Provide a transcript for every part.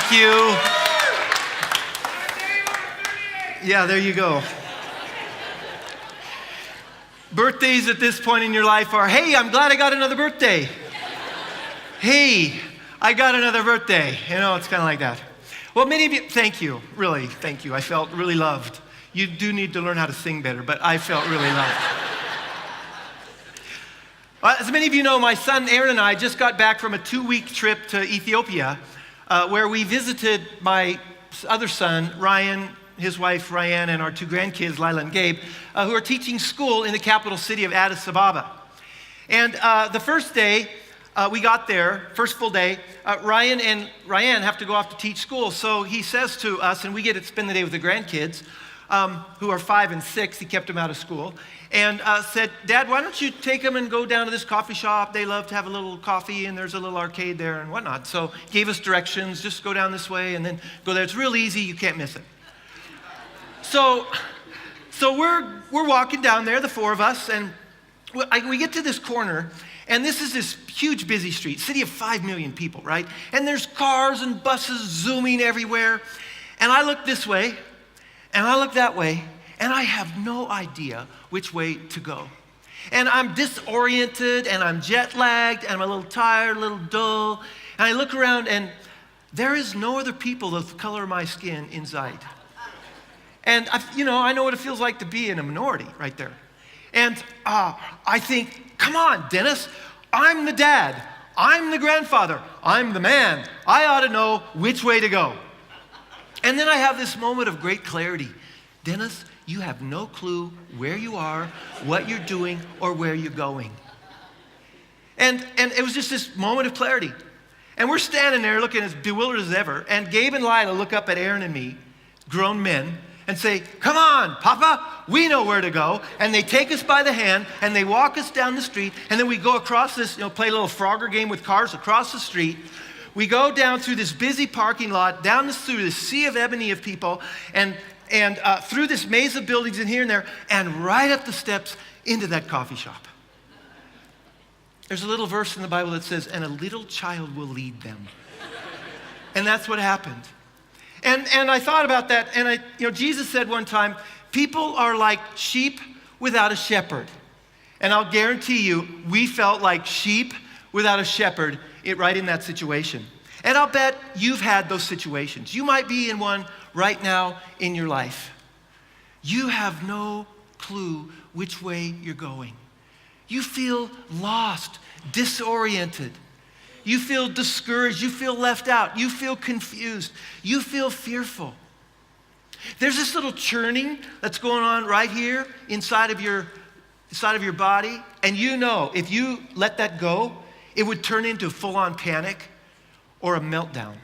Thank you. Yeah, there you go. Birthdays at this point in your life are, hey, I'm glad I got another birthday. Hey, I got another birthday. You know, it's kind of like that. Well, many of you, thank you, really, thank you. I felt really loved. You do need to learn how to sing better, but I felt really loved. As many of you know, my son Aaron and I just got back from a 2-week trip to Ethiopia, where we visited my other son, Ryan, his wife, Ryan, and our 2 grandkids, Lila and Gabe, who are teaching school in the capital city of Addis Ababa. And the first day we got there, first full day, Ryan and Ryan have to go off to teach school. So he says to us, and we get to spend the day with the grandkids, who are 5 and 6, he kept them out of school, and said, Dad, why don't you take them and go down to this coffee shop? They love to have a little coffee, and there's a little arcade there and whatnot. So he gave us directions, just go down this way and then go there. It's real easy, you can't miss it. So we're walking down there, the 4 of us, and we get to this corner, and this is this huge busy street, city of 5 million people, right? And there's cars and buses zooming everywhere. And I look this way, and I look that way, and I have no idea which way to go. And I'm disoriented, and I'm jet lagged, and I'm a little tired, a little dull. And I look around, and there is no other people of the color of my skin in sight. And I know what it feels like to be in a minority right there. And I think, come on, Dennis, I'm the dad, I'm the grandfather, I'm the man. I ought to know which way to go. And then I have this moment of great clarity. Dennis, you have no clue where you are, what you're doing, or where you're going. And it was just this moment of clarity. And we're standing there looking as bewildered as ever. And Gabe and Lila look up at Aaron and me, grown men, and say, come on, Papa, we know where to go. And they take us by the hand, and they walk us down the street, and then we go across this, play a little Frogger game with cars across the street. We go down through this busy parking lot, through this sea of ebony of people, and through this maze of buildings in here and there, and right up the steps into that coffee shop. There's a little verse in the Bible that says, and a little child will lead them. And that's what happened. And I thought about that, and Jesus said one time, people are like sheep without a shepherd. And I'll guarantee you, we felt like sheep without a shepherd right in that situation. And I'll bet you've had those situations. You might be in one right now in your life. You have no clue which way you're going. You feel lost, disoriented. You feel discouraged, you feel left out, you feel confused, you feel fearful. There's this little churning that's going on right here inside of your body, and if you let that go, it would turn into full-on panic or a meltdown.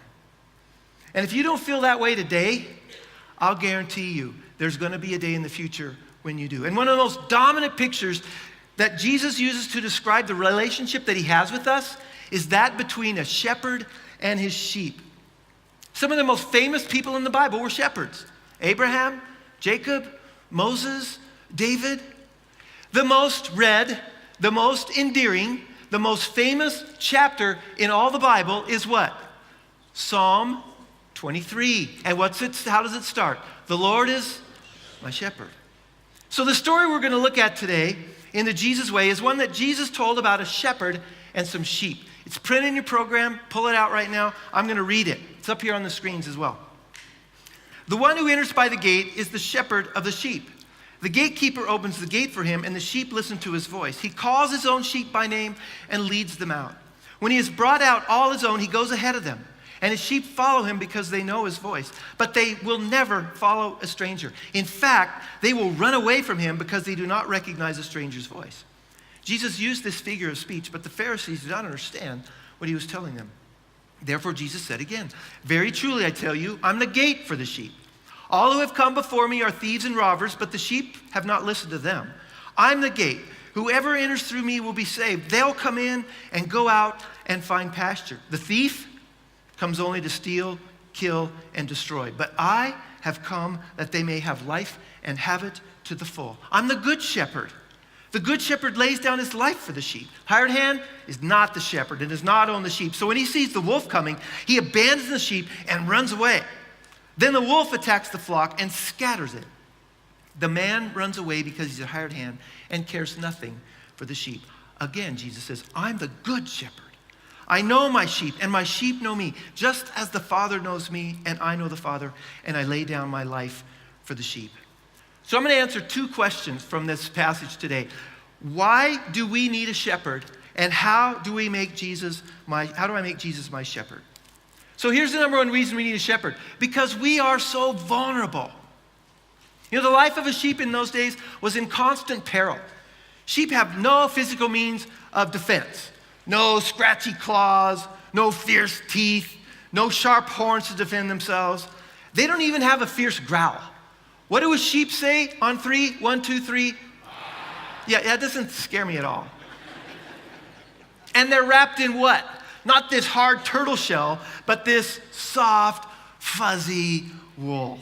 And if you don't feel that way today, I'll guarantee you there's going to be a day in the future when you do. And one of the most dominant pictures that Jesus uses to describe the relationship that he has with us is that between a shepherd and his sheep. Some of the most famous people in the Bible were shepherds. Abraham, Jacob, Moses, David. The most read, the most endearing, the most famous chapter in all the Bible is what? Psalm 23. And how does it start? The Lord is my shepherd. So the story we're going to look at today in the Jesus way is one that Jesus told about a shepherd and some sheep. It's printed in your program. Pull it out right now. I'm going to read it. It's up here on the screens as well. The one who enters by the gate is the shepherd of the sheep. The gatekeeper opens the gate for him, and the sheep listen to his voice. He calls his own sheep by name and leads them out. When he has brought out all his own, he goes ahead of them. And his sheep follow him because they know his voice. But they will never follow a stranger. In fact, they will run away from him because they do not recognize a stranger's voice. Jesus used this figure of speech, but the Pharisees did not understand what he was telling them. Therefore, Jesus said again, very truly I tell you, I'm the gate for the sheep. All who have come before me are thieves and robbers, but the sheep have not listened to them. I'm the gate. Whoever enters through me will be saved. They'll come in and go out and find pasture. The thief comes only to steal, kill, and destroy. But I have come that they may have life and have it to the full. I'm the good shepherd. The good shepherd lays down his life for the sheep. Hired hand is not the shepherd and does not own the sheep. So when he sees the wolf coming, he abandons the sheep and runs away. Then the wolf attacks the flock and scatters it. The man runs away because he's a hired hand and cares nothing for the sheep. Again, Jesus says, I'm the good shepherd. I know my sheep, and my sheep know me, just as the Father knows me, and I know the Father, and I lay down my life for the sheep. So I'm going to answer two questions from this passage today. Why do we need a shepherd, and how do I make Jesus my shepherd? So here's the number one reason we need a shepherd. Because we are so vulnerable. You know, the life of a sheep in those days was in constant peril. Sheep have no physical means of defense. No scratchy claws, no fierce teeth, no sharp horns to defend themselves. They don't even have a fierce growl. What do a sheep say on three? 1, 2, 3. Yeah, that doesn't scare me at all. And they're wrapped in what? Not this hard turtle shell, but this soft, fuzzy wool.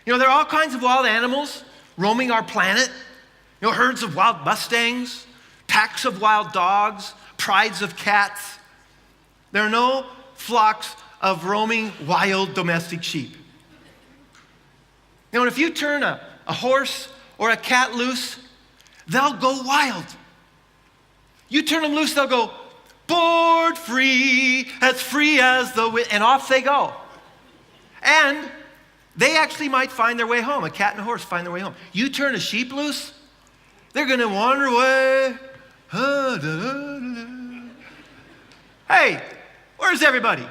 You know, there are all kinds of wild animals roaming our planet. You know, herds of wild mustangs, packs of wild dogs, prides of cats. There are no flocks of roaming wild domestic sheep. You know, if you turn a horse or a cat loose, they'll go wild. You turn them loose, they'll go, board free, as free as the wind, and off they go. And they actually might find their way home. A cat and a horse find their way home. You turn a sheep loose, they're going to wander away. Hey, where's everybody?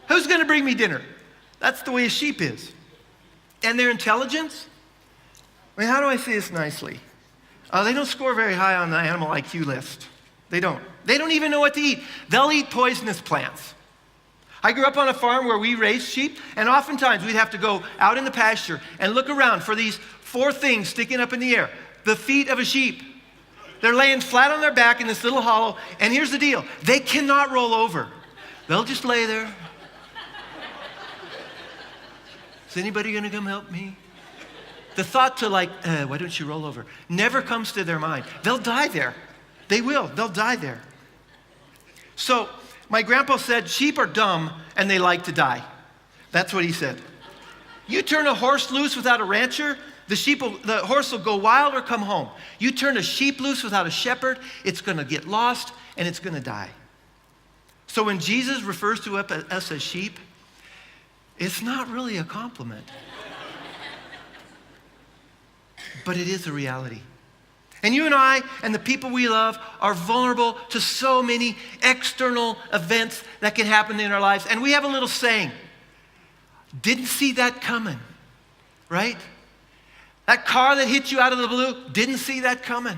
Who's going to bring me dinner? That's the way a sheep is. And their intelligence, I mean, how do I say this nicely? They don't score very high on the animal IQ list. They don't. They don't even know what to eat. They'll eat poisonous plants. I grew up on a farm where we raised sheep, and oftentimes we'd have to go out in the pasture and look around for these 4 things sticking up in the air. The feet of a sheep. They're laying flat on their back in this little hollow, and here's the deal. They cannot roll over. They'll just lay there. Is anybody going to come help me? The thought to why don't you roll over, never comes to their mind. They'll die there. They will. They'll die there. So my grandpa said, sheep are dumb and they like to die. That's what he said. You turn a horse loose without a rancher, the horse will go wild or come home. You turn a sheep loose without a shepherd, it's going to get lost and it's going to die. So when Jesus refers to us as sheep, it's not really a compliment. But it is a reality. And you and I and the people we love are vulnerable to so many external events that can happen in our lives. And we have a little saying, didn't see that coming, right? That car that hit you out of the blue, didn't see that coming.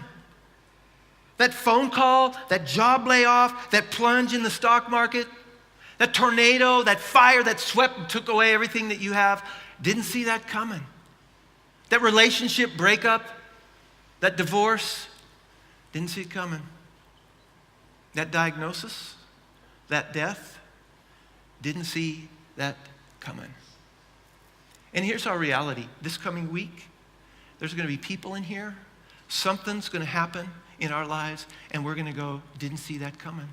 That phone call, that job layoff, that plunge in the stock market, that tornado, that fire that swept and took away everything that you have, didn't see that coming. That relationship breakup, that divorce, didn't see it coming. That diagnosis, that death, didn't see that coming. And here's our reality. This coming week, there's going to be people in here, something's going to happen in our lives, and we're going to go, didn't see that coming.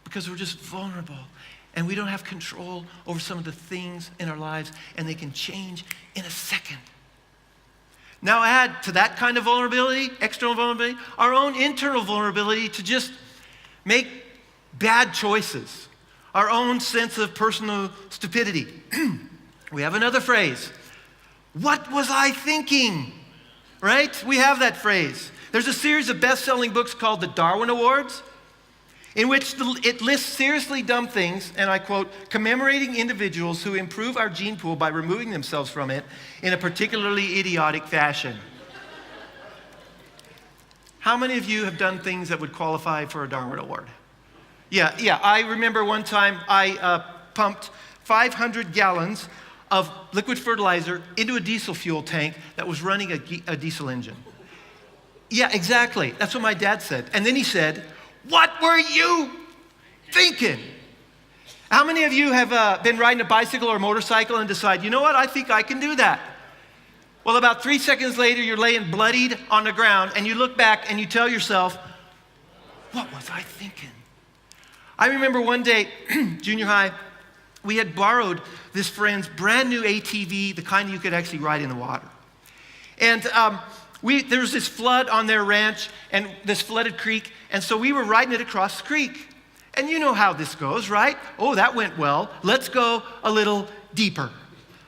Because we're just vulnerable, and we don't have control over some of the things in our lives, and they can change in a second. Now add to that kind of vulnerability, external vulnerability, our own internal vulnerability to just make bad choices, our own sense of personal stupidity. We have another phrase, what was I thinking? Right? We have that phrase. There's a series of best-selling books called the Darwin Awards, in which it lists seriously dumb things, and I quote, commemorating individuals who improve our gene pool by removing themselves from it in a particularly idiotic fashion. How many of you have done things that would qualify for a Darwin Award? Yeah, I remember one time I pumped 500 gallons of liquid fertilizer into a diesel fuel tank that was running a diesel engine. Yeah, exactly. That's what my dad said. And then he said, what were you thinking? How many of you have been riding a bicycle or motorcycle and decide, you know what, I think I can do that? Well, about 3 seconds later, you're laying bloodied on the ground, and you look back and you tell yourself, what was I thinking? I remember one day, junior high, we had borrowed this friend's brand new ATV, the kind you could actually ride in the water. And there was this flood on their ranch, and this flooded creek, and so we were riding it across the creek. And you know how this goes, right? Oh, that went well. Let's go a little deeper.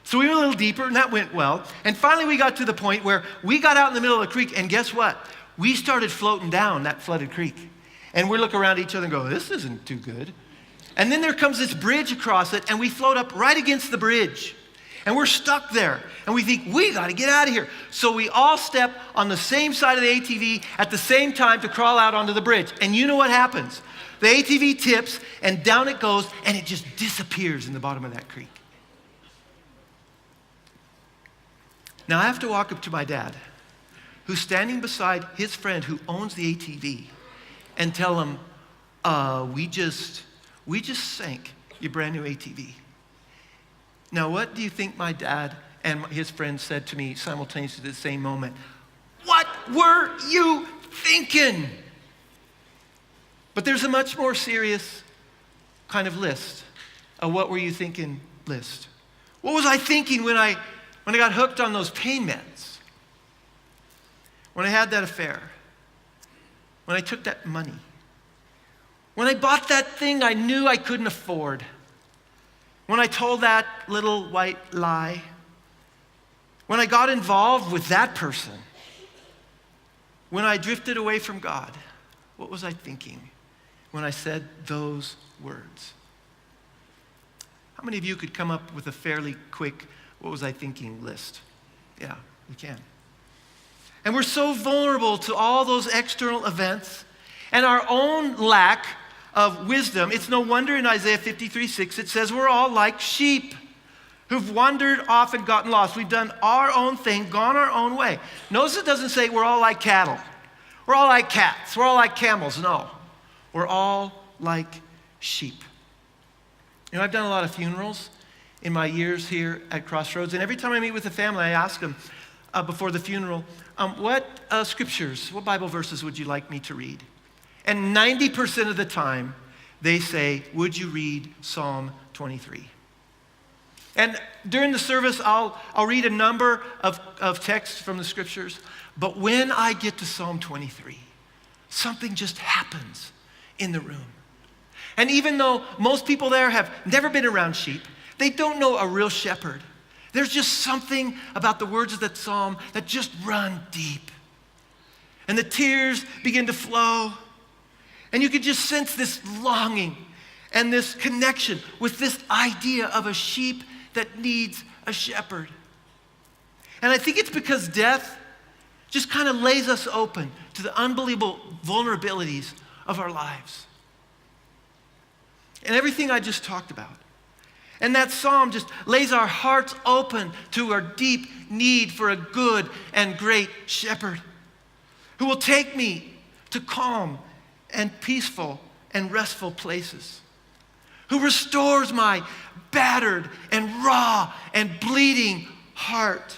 So we went a little deeper, and that went well. And finally, we got to the point where we got out in the middle of the creek, and guess what? We started floating down that flooded creek. And we look around at each other and go, this isn't too good. And then there comes this bridge across it, and we float up right against the bridge. And we're stuck there. And we think, we got to get out of here. So we all step on the same side of the ATV at the same time to crawl out onto the bridge. And you know what happens? The ATV tips, and down it goes, and it just disappears in the bottom of that creek. Now I have to walk up to my dad, who's standing beside his friend who owns the ATV, and tell him, we just sank your brand new ATV. Now, what do you think my dad and his friend said to me simultaneously at the same moment? What were you thinking? But there's a much more serious kind of list, a what were you thinking list. What was I thinking when I got hooked on those pain meds? When I had that affair? When I took that money? When I bought that thing I knew I couldn't afford? When I told that little white lie? When I got involved with that person? When I drifted away from God? What was I thinking when I said those words? How many of you could come up with a fairly quick what was I thinking list? Yeah, you can. And we're so vulnerable to all those external events and our own lack of wisdom. It's no wonder in Isaiah 53:6 it says we're all like sheep who've wandered off and gotten lost. We've done our own thing, gone our own way. Notice it doesn't say we're all like cattle. We're all like cats. We're all like camels. No, we're all like sheep. You know, I've done a lot of funerals in my years here at Crossroads, and every time I meet with a family, I ask them before the funeral, what scriptures, what Bible verses would you like me to read? And 90% of the time, they say, would you read Psalm 23? And during the service, I'll read a number of texts from the scriptures, but when I get to Psalm 23, something just happens in the room. And even though most people there have never been around sheep, they don't know a real shepherd. There's just something about the words of that psalm that just run deep. And the tears begin to flow. And you can just sense this longing and this connection with this idea of a sheep that needs a shepherd. And I think it's because death just kind of lays us open to the unbelievable vulnerabilities of our lives. And everything I just talked about. And that psalm just lays our hearts open to our deep need for a good and great shepherd who will take me to calm and peaceful and restful places, who restores my battered and raw and bleeding heart,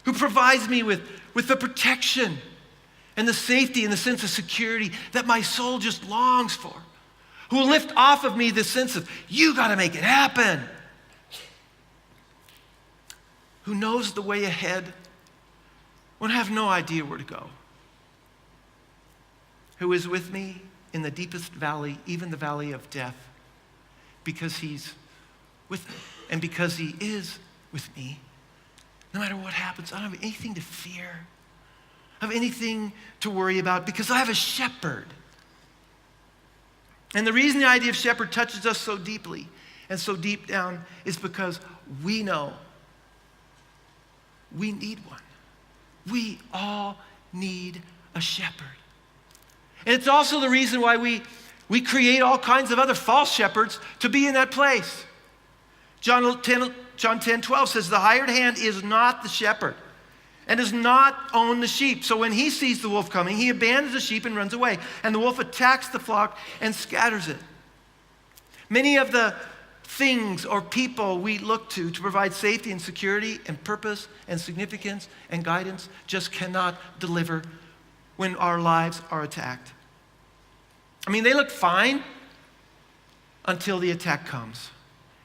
who provides me with the protection and the safety and the sense of security that my soul just longs for, who will lift off of me this sense of, you got to make it happen, who knows the way ahead when I have no idea where to go, who is with me in the deepest valley, even the valley of death, because he's with me. And because he is with me, no matter what happens, I don't have anything to fear. I have anything to worry about because I have a shepherd. And the reason the idea of shepherd touches us so deeply and so deep down is because we know we need one. We all need a shepherd. And it's also the reason why we create all kinds of other false shepherds to be in that place. John 10:12 says, the hired hand is not the shepherd and does not own the sheep. So when he sees the wolf coming, he abandons the sheep and runs away. And the wolf attacks the flock and scatters it. Many of the things or people we look to provide safety and security and purpose and significance and guidance just cannot deliver when our lives are attacked. I mean, they look fine until the attack comes.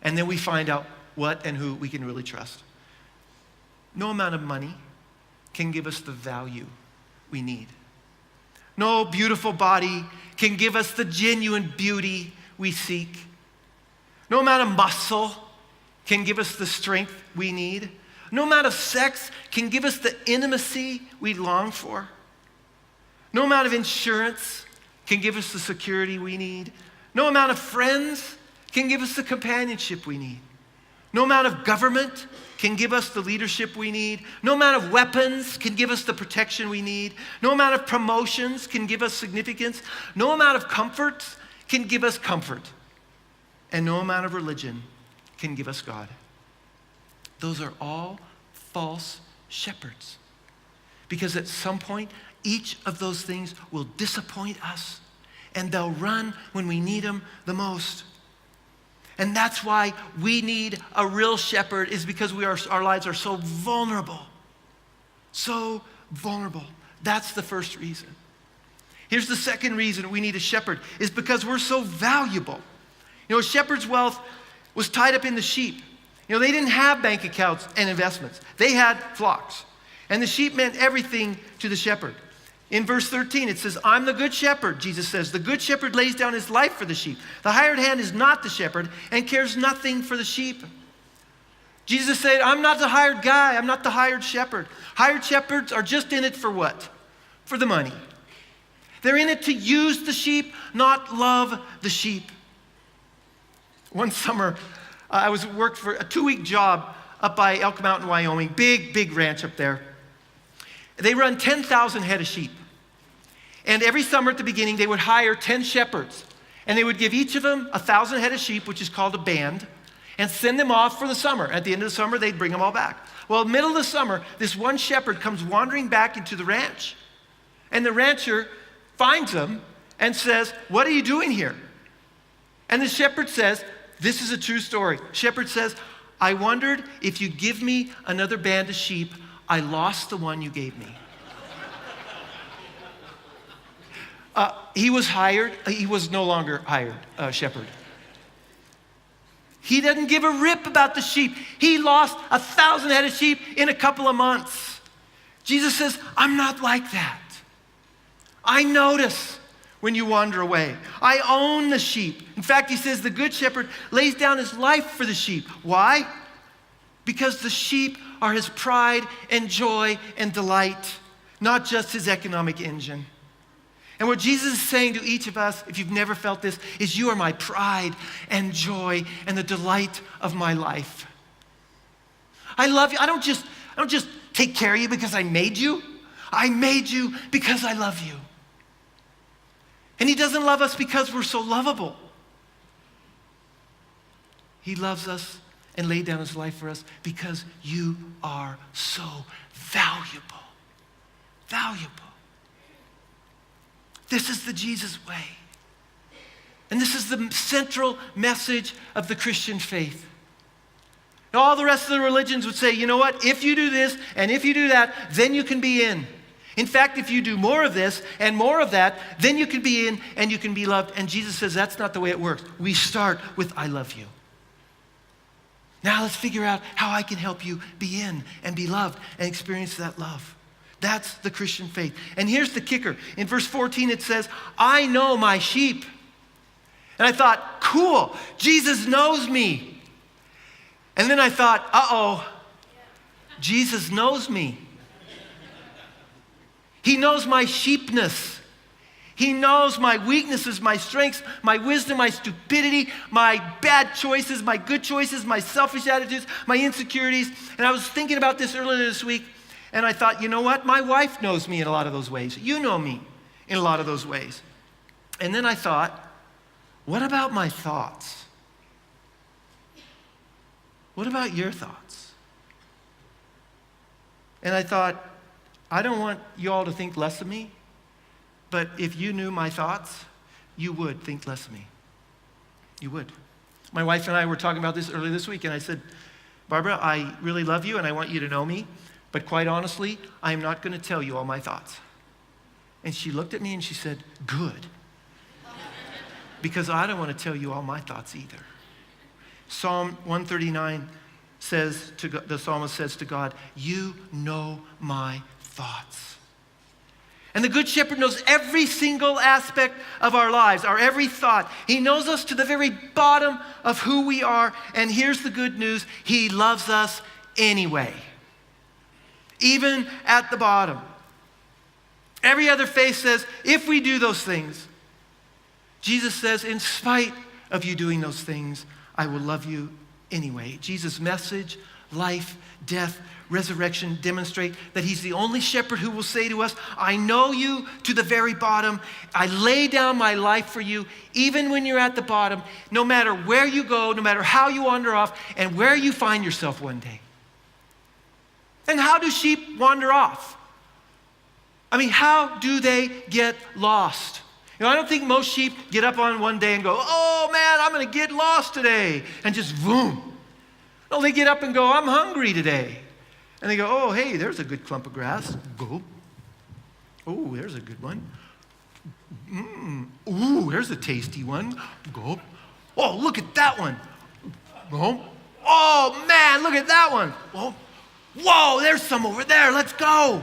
And then we find out what and who we can really trust. No amount of money can give us the value we need. No beautiful body can give us the genuine beauty we seek. No amount of muscle can give us the strength we need. No amount of sex can give us the intimacy we long for. No amount of insurance can give us the security we need. No amount of friends can give us the companionship we need. No amount of government can give us the leadership we need. No amount of weapons can give us the protection we need. No amount of promotions can give us significance. No amount of comfort can give us comfort. And no amount of religion can give us God. Those are all false shepherds. Because at some point, each of those things will disappoint us, and they'll run when we need them the most. And that's why we need a real shepherd, is because our lives are so vulnerable. So vulnerable. That's the first reason. Here's the second reason we need a shepherd, is because we're so valuable. You know, a shepherd's wealth was tied up in the sheep. You know, they didn't have bank accounts and investments. They had flocks. And the sheep meant everything to the shepherd. In verse 13, it says, I'm the good shepherd, Jesus says. The good shepherd lays down his life for the sheep. The hired hand is not the shepherd and cares nothing for the sheep. Jesus said, I'm not the hired guy. I'm not the hired shepherd. Hired shepherds are just in it for what? For the money. They're in it to use the sheep, not love the sheep. One summer, I worked for a 2-week job up by Elk Mountain, Wyoming. Big ranch up there. They run 10,000 head of sheep. And every summer at the beginning, they would hire 10 shepherds. And they would give each of them 1,000 head of sheep, which is called a band, and send them off for the summer. At the end of the summer, they'd bring them all back. Well, in the middle of the summer, this one shepherd comes wandering back into the ranch. And the rancher finds him and says, what are you doing here? And the shepherd says, this is a true story. Shepherd says, I wondered if you'd give me another band of sheep. I lost the one you gave me. He was hired. He was no longer hired shepherd. He doesn't give a rip about the sheep. He lost 1,000 head of sheep in a couple of months. Jesus says, I'm not like that. I notice when you wander away. I own the sheep. In fact, he says the good shepherd lays down his life for the sheep. Why? Because the sheep are his pride and joy and delight, not just his economic engine. And what Jesus is saying to each of us, if you've never felt this, is you are my pride and joy and the delight of my life. I love you. I don't just take care of you because I made you. I made you because I love you. And he doesn't love us because we're so lovable. He loves us and laid down his life for us because you are so valuable. Valuable. This is the Jesus way. And this is the central message of the Christian faith. Now, all the rest of the religions would say, you know what? If you do this and if you do that, then you can be in. In fact, if you do more of this and more of that, then you can be in and you can be loved. And Jesus says that's not the way it works. We start with I love you. Now let's figure out how I can help you be in and be loved and experience that love. That's the Christian faith. And here's the kicker. In verse 14 it says, I know my sheep. And I thought, cool, Jesus knows me. And then I thought, uh-oh, Jesus knows me. He knows my sheepness. He knows my weaknesses, my strengths, my wisdom, my stupidity, my bad choices, my good choices, my selfish attitudes, my insecurities. And I was thinking about this earlier this week, and I thought, you know what? My wife knows me in a lot of those ways. You know me in a lot of those ways. And then I thought, what about my thoughts? What about your thoughts? And I thought, I don't want you all to think less of me, but if you knew my thoughts, you would think less of me. You would. My wife and I were talking about this earlier this week, and I said, Barbara, I really love you and I want you to know me, but quite honestly, I am not going to tell you all my thoughts. And she looked at me and she said, good. Because I don't want to tell you all my thoughts either. Psalm 139 says, the psalmist says to God, you know my thoughts. And the Good Shepherd knows every single aspect of our lives, our every thought. He knows us to the very bottom of who we are. And here's the good news. He loves us anyway. Even at the bottom. Every other faith says, if we do those things, Jesus says, in spite of you doing those things, I will love you anyway. Jesus' message, life, death, resurrection demonstrate that he's the only shepherd who will say to us, I know you to the very bottom. I lay down my life for you, even when you're at the bottom, no matter where you go, no matter how you wander off, and where you find yourself one day. And how do sheep wander off? I mean, how do they get lost? You know, I don't think most sheep get up on one day and go, oh man, I'm going to get lost today, and just boom. No, they get up and go, I'm hungry today. And they go, oh, hey, there's a good clump of grass. Go. Oh, there's a good one. Ooh, there's a tasty one. Go. Oh, look at that one. Go. Oh, man, look at that one. Oh. Whoa, there's some over there. Let's go.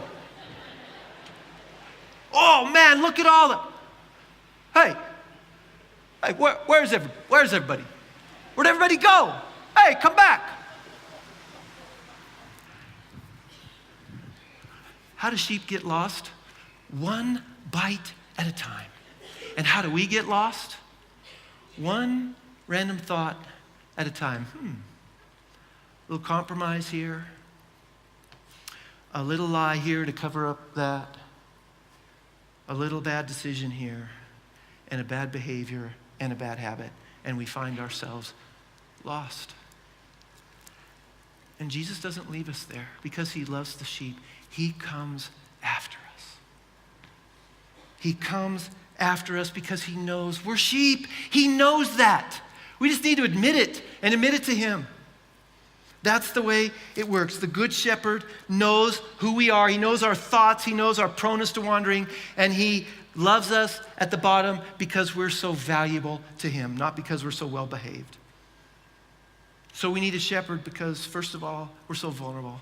Oh, man, look at all the... Hey, where's everybody? Where'd everybody go? Hey, come back. How do sheep get lost? One bite at a time. And how do we get lost? One random thought at a time. A little compromise here. A little lie here to cover up that. A little bad decision here. And a bad behavior and a bad habit. And we find ourselves lost. And Jesus doesn't leave us there because he loves the sheep. He comes after us. He comes after us because he knows we're sheep. He knows that. We just need to admit it and admit it to him. That's the way it works. The Good Shepherd knows who we are. He knows our thoughts. He knows our proneness to wandering. And he loves us at the bottom because we're so valuable to him, not because we're so well behaved. So we need a shepherd because, first of all, we're so vulnerable.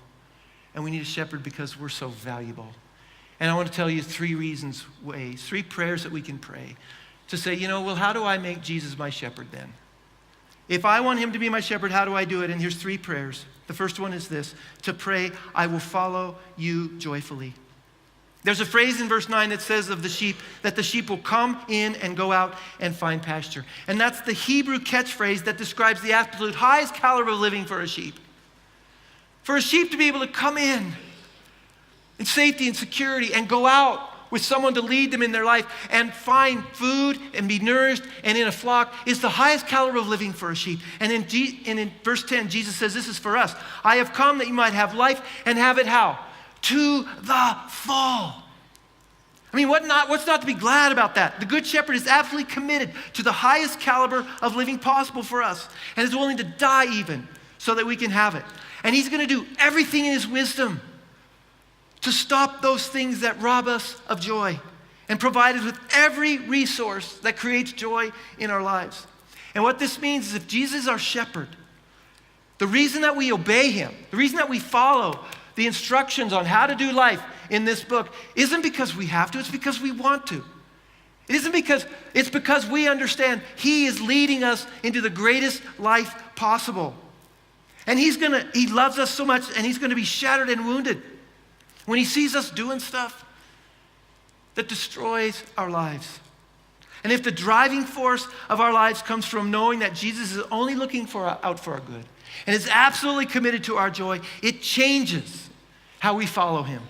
And we need a shepherd because we're so valuable. And I want to tell you three prayers that we can pray to say, well, how do I make Jesus my shepherd then? If I want him to be my shepherd, how do I do it? And here's three prayers. The first one is this, to pray, I will follow you joyfully. There's a phrase in verse 9 that says of the sheep that the sheep will come in and go out and find pasture. And that's the Hebrew catchphrase that describes the absolute highest caliber of living for a sheep. For a sheep to be able to come in safety and security and go out with someone to lead them in their life and find food and be nourished and in a flock is the highest caliber of living for a sheep. And in verse 10, Jesus says, this is for us. I have come that you might have life and have it how? To the full. I mean, what's not to be glad about that? The Good Shepherd is absolutely committed to the highest caliber of living possible for us and is willing to die even so that we can have it. And he's going to do everything in his wisdom to stop those things that rob us of joy and provide us with every resource that creates joy in our lives. And what this means is if Jesus is our shepherd, the reason that we obey him, the reason that we follow the instructions on how to do life in this book isn't because we have to, it's because we want to. It's because we understand he is leading us into the greatest life possible. And he loves us so much and he's going to be shattered and wounded when he sees us doing stuff that destroys our lives. And if the driving force of our lives comes from knowing that Jesus is only looking out for our good and is absolutely committed to our joy, it changes how we follow him.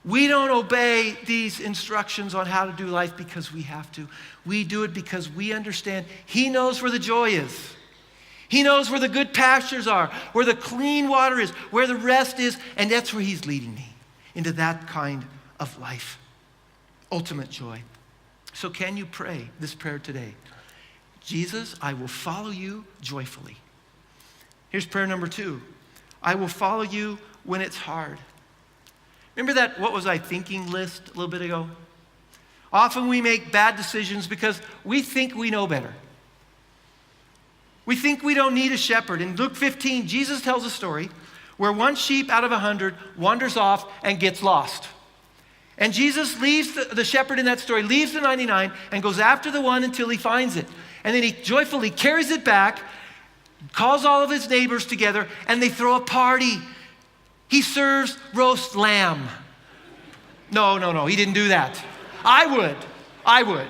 We don't obey these instructions on how to do life because we have to. We do it because we understand he knows where the joy is. He knows where the good pastures are, where the clean water is, where the rest is, and that's where he's leading me, into that kind of life. Ultimate joy. So can you pray this prayer today? Jesus, I will follow you joyfully. Here's prayer number 2. I will follow you when it's hard. Remember that what was I thinking list a little bit ago? Often we make bad decisions because we think we know better. We think we don't need a shepherd. In Luke 15, Jesus tells a story where one sheep out of 100 wanders off and gets lost. And Jesus leaves the shepherd in that story, leaves the 99 and goes after the one until he finds it. And then he joyfully carries it back, calls all of his neighbors together, and they throw a party. He serves roast lamb. No, he didn't do that. I would,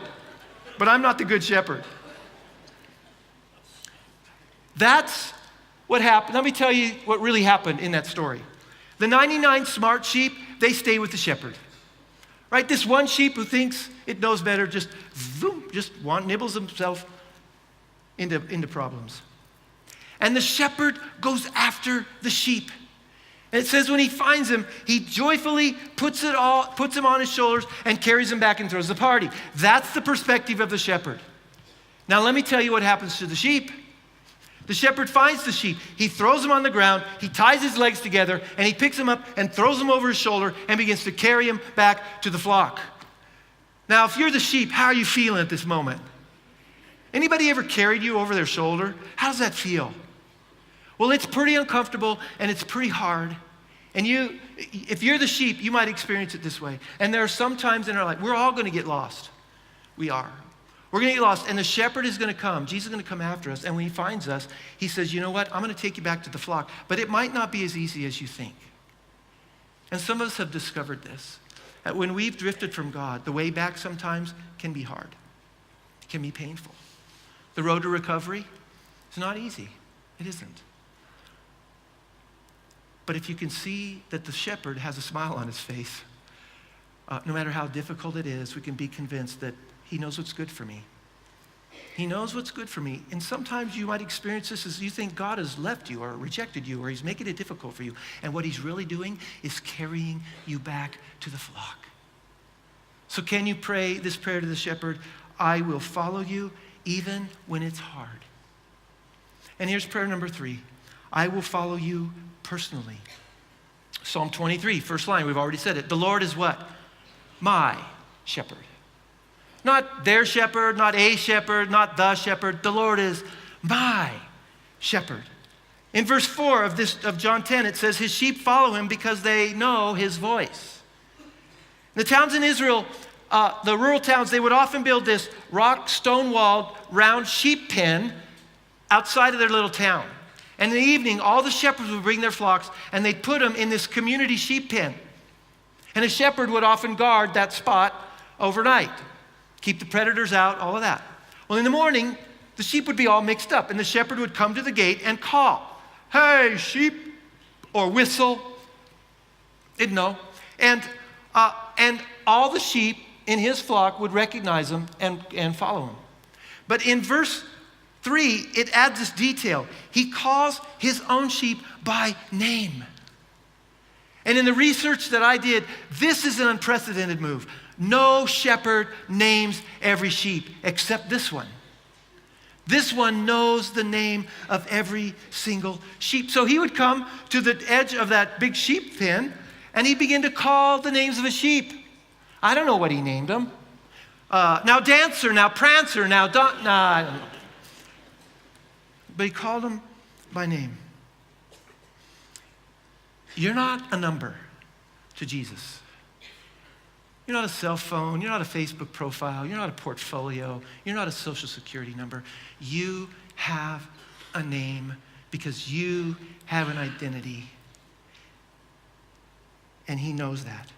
but I'm not the good shepherd. That's what happened. Let me tell you what really happened in that story. The 99 smart sheep, they stay with the shepherd. Right? This one sheep who thinks it knows better just nibbles himself into problems. And the shepherd goes after the sheep. And it says when he finds him, he joyfully puts him on his shoulders and carries him back and throws the party. That's the perspective of the shepherd. Now let me tell you what happens to the sheep. The shepherd finds the sheep. He throws him on the ground. He ties his legs together and he picks him up and throws him over his shoulder and begins to carry him back to the flock. Now, if you're the sheep, how are you feeling at this moment? Anybody ever carried you over their shoulder? How does that feel? Well, it's pretty uncomfortable and it's pretty hard. And if you're the sheep, you might experience it this way. And there are some times in our life, we're all going to get lost. We are. We're going to get lost, and the shepherd is going to come. Jesus is going to come after us, and when he finds us, he says, you know what? I'm going to take you back to the flock, but it might not be as easy as you think. And some of us have discovered this, that when we've drifted from God, the way back sometimes can be hard. It can be painful. The road to recovery is not easy. It isn't. But if you can see that the shepherd has a smile on his face, no matter how difficult it is, we can be convinced that he knows what's good for me. He knows what's good for me. And sometimes you might experience this as you think God has left you or rejected you or he's making it difficult for you. And what he's really doing is carrying you back to the flock. So can you pray this prayer to the shepherd? I will follow you even when it's hard. And here's prayer number 3. I will follow you personally. Psalm 23, first line, we've already said it. The Lord is what? My shepherd. Not their shepherd, not a shepherd, not the shepherd. The Lord is my shepherd. In verse 4 of John 10, it says, his sheep follow him because they know his voice. The towns in Israel, the rural towns, they would often build this rock, stone-walled, round sheep pen outside of their little town. And in the evening, all the shepherds would bring their flocks and they'd put them in this community sheep pen. And a shepherd would often guard that spot overnight. Keep the predators out, all of that. Well, in the morning, the sheep would be all mixed up, and the shepherd would come to the gate and call, hey, sheep, or whistle. Didn't know. And all the sheep in his flock would recognize him and follow him. But in verse 3, it adds this detail. He calls his own sheep by name. And in the research that I did, this is an unprecedented move. No shepherd names every sheep except this one. This one knows the name of every single sheep. So he would come to the edge of that big sheep pen and he'd begin to call the names of the sheep. I don't know what he named them. Now Dancer, now Prancer, now I don't know. But he called them by name. You're not a number to Jesus. You're not a cell phone. You're not a Facebook profile. You're not a portfolio. You're not a social security number. You have a name because you have an identity. And he knows that.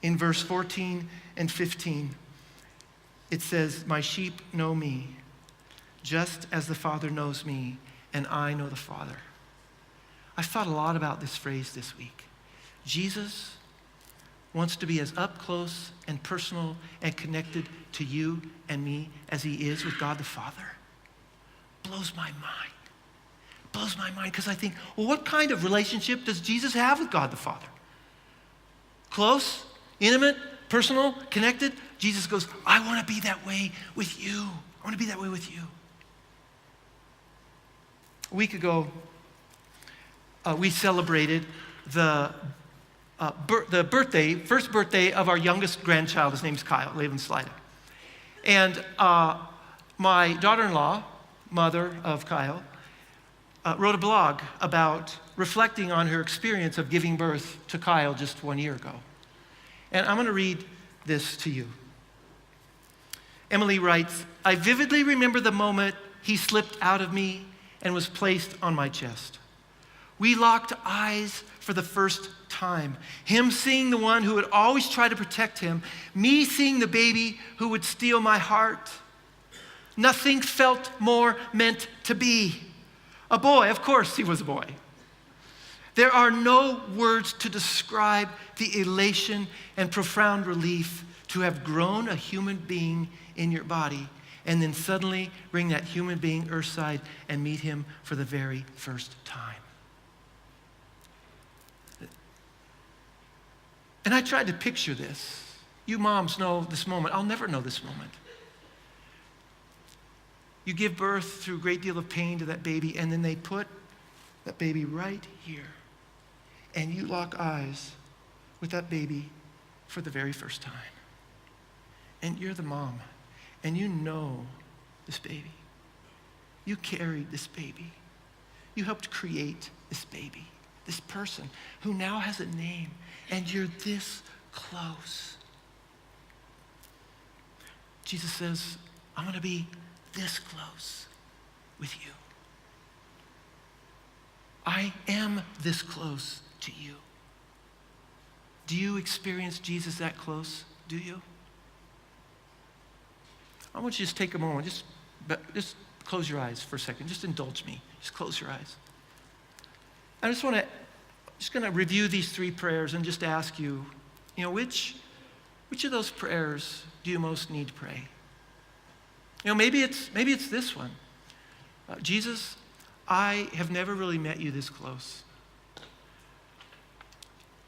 In verse 14 and 15, it says, my sheep know me, just as the Father knows me, and I know the Father. I've thought a lot about this phrase this week. Jesus wants to be as up close and personal and connected to you and me as he is with God the Father. Blows my mind. Blows my mind because I think, well, what kind of relationship does Jesus have with God the Father? Close, intimate, personal, connected? Jesus goes, I want to be that way with you. I want to be that way with you. a week ago, we celebrated the first birthday of our youngest grandchild. His name's Kyle, Laven Slida. And my daughter-in-law, mother of Kyle, wrote a blog about reflecting on her experience of giving birth to Kyle just 1 year ago. And I'm going to read this to you. Emily writes, I vividly remember the moment he slipped out of me and was placed on my chest. We locked eyes for the first time. Him seeing the one who would always try to protect him, me seeing the baby who would steal my heart. Nothing felt more meant to be. A boy, of course he was a boy. There are no words to describe the elation and profound relief to have grown a human being in your body and then suddenly bring that human being earthside and meet him for the very first time. And I tried to picture this. You moms know this moment. I'll never know this moment. You give birth through a great deal of pain to that baby, and then they put that baby right here. And you lock eyes with that baby for the very first time. And you're the mom, and you know this baby. You carried this baby. You helped create this baby, this person who now has a name, and you're this close. Jesus says, I'm going to be this close with you. I am this close to you. Do you experience Jesus that close? Do you? I want you to just take a moment. Just close your eyes for a second. Just indulge me. Just close your eyes. I just going to review these three prayers and just ask you, which of those prayers do you most need to pray? Maybe it's this one. Jesus, I have never really met you this close.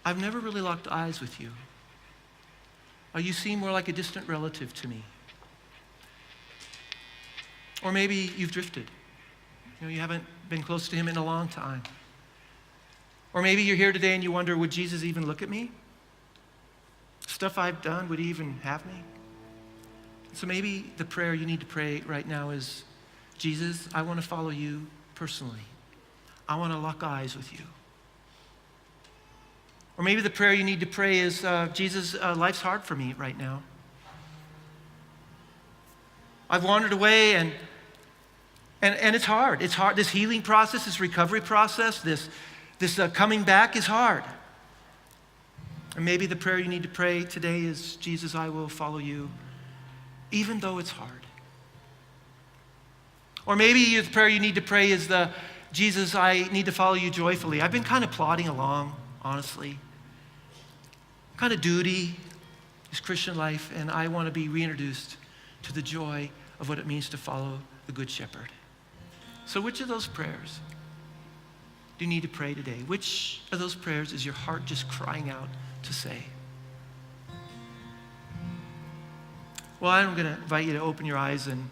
I've never really locked eyes with you. You seem more like a distant relative to me. Or maybe you've drifted. You haven't been close to him in a long time. Or maybe you're here today and you wonder, would Jesus even look at me? Stuff I've done, would he even have me? So maybe the prayer you need to pray right now is, Jesus, I want to follow you personally. I want to lock eyes with you. Or maybe the prayer you need to pray is, Jesus, life's hard for me right now. I've wandered away and it's hard. It's hard. This healing process, this recovery process, this coming back is hard. And maybe the prayer you need to pray today is, Jesus, I will follow you even though it's hard. Or maybe the prayer you need to pray is Jesus, I need to follow you joyfully. I've been kind of plodding along, honestly. Kind of duty, this Christian life, and I want to be reintroduced to the joy of what it means to follow the Good Shepherd. So which of those prayers do you need to pray today? Which of those prayers is your heart just crying out to say? Well, I'm going to invite you to open your eyes, and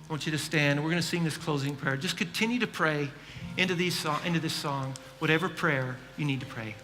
I want you to stand. We're going to sing this closing prayer. Just continue to pray into this song, whatever prayer you need to pray.